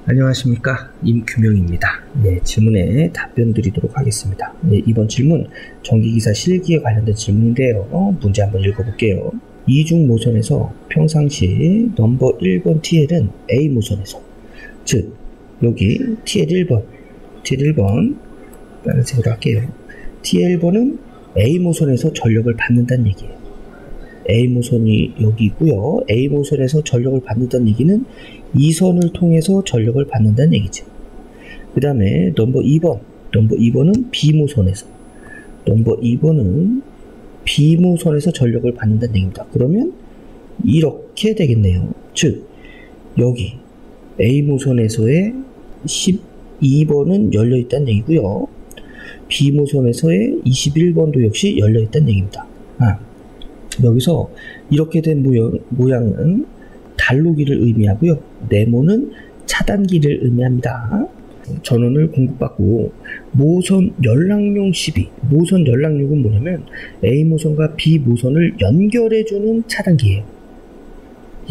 안녕하십니까, 임규명입니다. 질문에 답변 드리도록 하겠습니다. 이번 질문 전기기사 실기에 관련된 질문인데요. 문제 한번 읽어볼게요. 이중 모선에서 평상시 넘버 1번 TL은 A 모선에서, 즉 여기 TL1번 빨간색으로 할게요. TL1은 A 모선에서 전력을 받는다는 얘기예요. A 모선이 여기 있고요. A 모선에서 전력을 받는다는 얘기는 이 선을 통해서 전력을 받는다는 얘기죠. 그 다음에 넘버 2번은 B 모선에서, B 모선에서 전력을 받는다는 얘기입니다. 그러면 이렇게 되겠네요. 즉 여기 A 모선에서의 12번은 열려있다는 얘기고요. B 모선에서의 21번도 역시 열려있다는 얘기입니다. 여기서 이렇게 된 모양은 단로기를 의미하고요. 네모는 차단기를 의미합니다. 전원을 공급받고 모선 연락용 시비, 모선 연락용은 뭐냐면 A 모선과 B 모선을 연결해주는 차단기예요.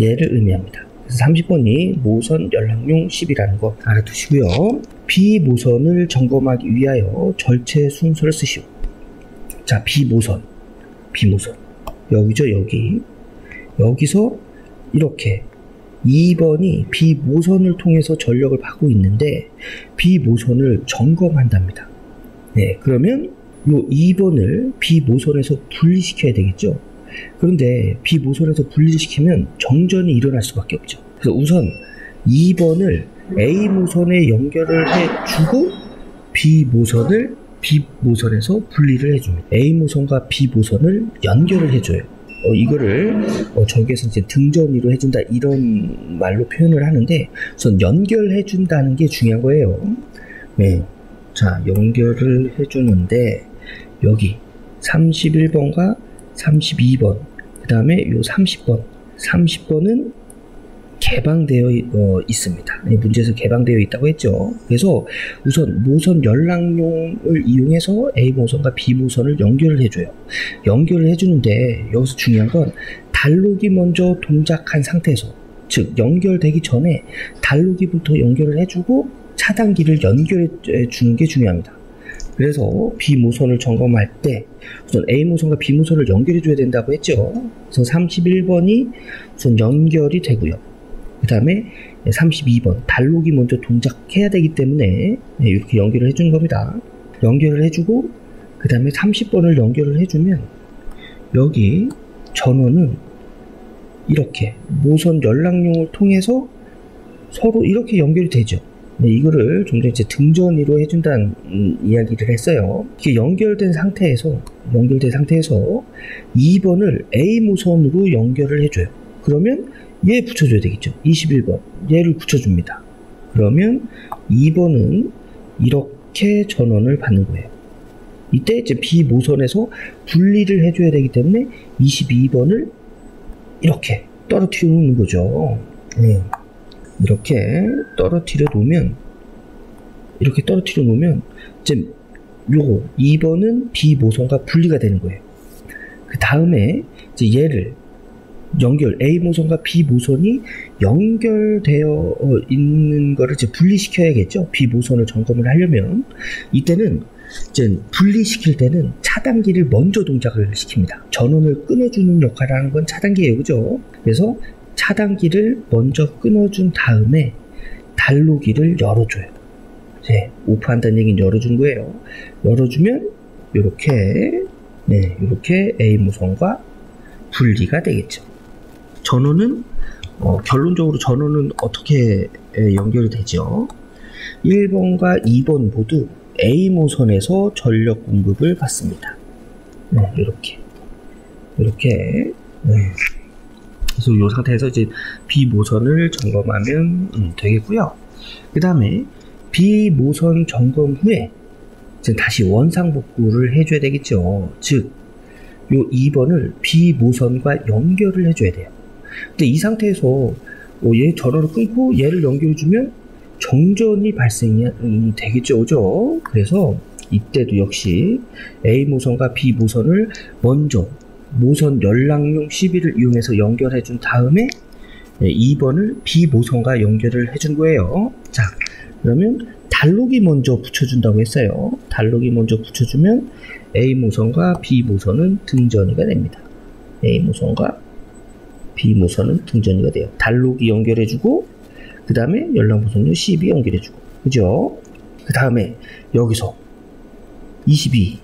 얘를 의미합니다. 그래서 30번이 모선 연락용 시비라는 거 알아두시고요. B 모선을 점검하기 위하여 절체 순서를 쓰시오. 자, B 모선 여기죠. 여기서 이렇게 2번이 B 모선을 통해서 전력을 받고 있는데 B 모선을 점검한답니다. 그러면 요 2번을 B 모선에서 분리시켜야 되겠죠. 그런데 B 모선에서 분리를 시키면 정전이 일어날 수밖에 없죠. 그래서 우선 2번을 A 모선에 연결을 해주고 B 모선에서 분리를 해줍니다. A 모선과 B 모선을 연결을 해줘요. 이거를 저기에서 이제 등전이로 해준다 이런 말로 표현을 하는데 우선 연결해준다는 게 중요한 거예요. 자, 연결을 해주는데 여기 31번과 32번 그 다음에 요 30번은 개방되어 있습니다. 문제에서 개방되어 있다고 했죠. 그래서 우선 모선 연락용을 이용해서 A 모선과 B 모선을 연결을 해줘요. 연결을 해주는데 여기서 중요한 건 단로기 먼저 동작한 상태에서, 즉 연결되기 전에 단로기부터 연결을 해주고 차단기를 연결해 주는 게 중요합니다. 그래서 B 모선을 점검할 때 우선 A 모선과 B 모선을 연결해 줘야 된다고 했죠. 그래서 31번이 우선 연결이 되고요. 그 다음에 32번 단로기 먼저 동작해야 되기 때문에 이렇게 연결을 해주는 겁니다. 연결을 해주고 그 다음에 30번을 연결을 해주면 여기 전원은 이렇게 모선 연락용을 통해서 서로 이렇게 연결이 되죠. 이거를 좀 전에 등전이로 해준다는 이야기를 했어요. 이렇게 연결된 상태에서 2번을 A 모선으로 연결을 해줘요. 그러면 얘 붙여줘야 되겠죠. 21번 얘를 붙여줍니다. 그러면 2번은 이렇게 전원을 받는 거예요. 이때 이제 B 모선에서 분리를 해줘야 되기 때문에 22번을 이렇게 떨어뜨려 놓는 거죠. 이렇게 떨어뜨려 놓으면 이제 요거 2번은 B 모선과 분리가 되는 거예요. 그 다음에 이제 얘를 A 모선과 B 모선이 연결되어 있는 거를 이제 분리시켜야겠죠. B 모선을 점검을 하려면 이때는 이제 분리시킬 때는 차단기를 먼저 동작을 시킵니다. 전원을 끊어주는 역할을 하는 건 차단기예요, 그죠? 그래서 차단기를 먼저 끊어준 다음에 단로기를 열어줘요. 오프한다는 얘기는 열어준 거예요. 열어주면 이렇게 A 모선과 분리가 되겠죠. 전원은 결론적으로 전원은 어떻게 연결이 되죠? 1번과 2번 모두 A 모선에서 전력 공급을 받습니다. 이렇게 그래서 이 상태에서 이제 B 모선을 점검하면 되겠고요. 그 다음에 B 모선 점검 후에 이제 다시 원상복구를 해줘야 되겠죠. 즉, 요 2번을 B 모선과 연결을 해줘야 돼요. 근데 이 상태에서 얘 전원을 끊고 얘를 연결해주면 정전이 발생이 되겠죠, 그죠? 그래서 이때도 역시 A 모선과 B 모선을 먼저 모선 연락용 시비를 이용해서 연결해 준 다음에 2번을 B 모선과 연결을 해준 거예요. 자, 그러면 달록이 먼저 붙여준다고 했어요. 달록이 먼저 붙여주면 A 모선과 B 모선은 등전이가 됩니다. A 모선과 B 모선은 등전이가 돼요. 달록이 연결해주고, 그 다음에 연락 모선을 CB 연결해주고, 그죠? 그 다음에 여기서 22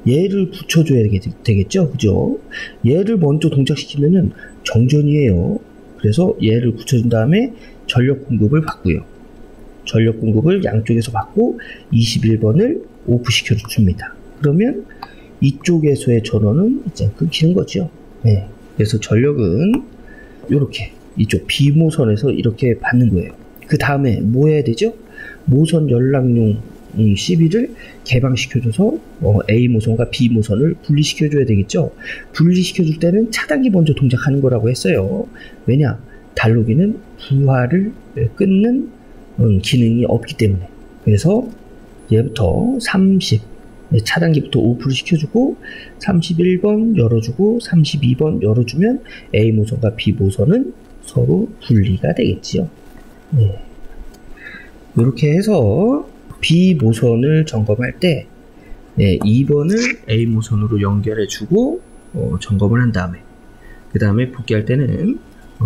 얘를 붙여줘야 되겠죠, 그죠? 얘를 먼저 동작시키면은 정전이에요. 그래서 얘를 붙여준 다음에 전력 공급을 받고요. 전력 공급을 양쪽에서 받고 21번을 오프 시켜줍니다. 그러면 이쪽에서의 전원은 이제 끊기는 거죠. 네. 그래서 전력은 이렇게 이쪽 B 모선에서 이렇게 받는 거예요. 그 다음에 뭐 해야 되죠? 모선 연락용 CB를 개방시켜줘서 A 모선과 B 모선을 분리시켜줘야 되겠죠. 분리시켜줄 때는 차단기 먼저 동작하는 거라고 했어요. 왜냐? 달록이는 부하를 끊는 기능이 없기 때문에. 그래서 얘부터 30 차단기부터 오프를 시켜주고 31번 열어주고 32번 열어주면 A 모선과 B 모선은 서로 분리가 되겠지요. 네. 이렇게 해서 B 모선을 점검할 때 2번을 A 모선으로 연결해주고 점검을 한 다음에 그 다음에 복귀할 때는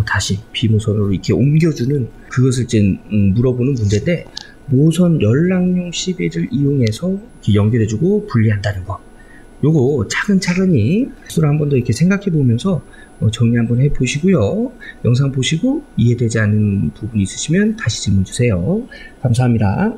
다시 B 모선으로 이렇게 옮겨주는, 그것을 이제 물어보는 문제인데, 모선 연락용 시비를 이용해서 이렇게 연결해주고 분리한다는 거, 요거 차근차근히 수를 한 번 더 이렇게 생각해 보면서 정리 한번 해 보시고요. 영상 보시고 이해되지 않는 부분이 있으시면 다시 질문 주세요. 감사합니다.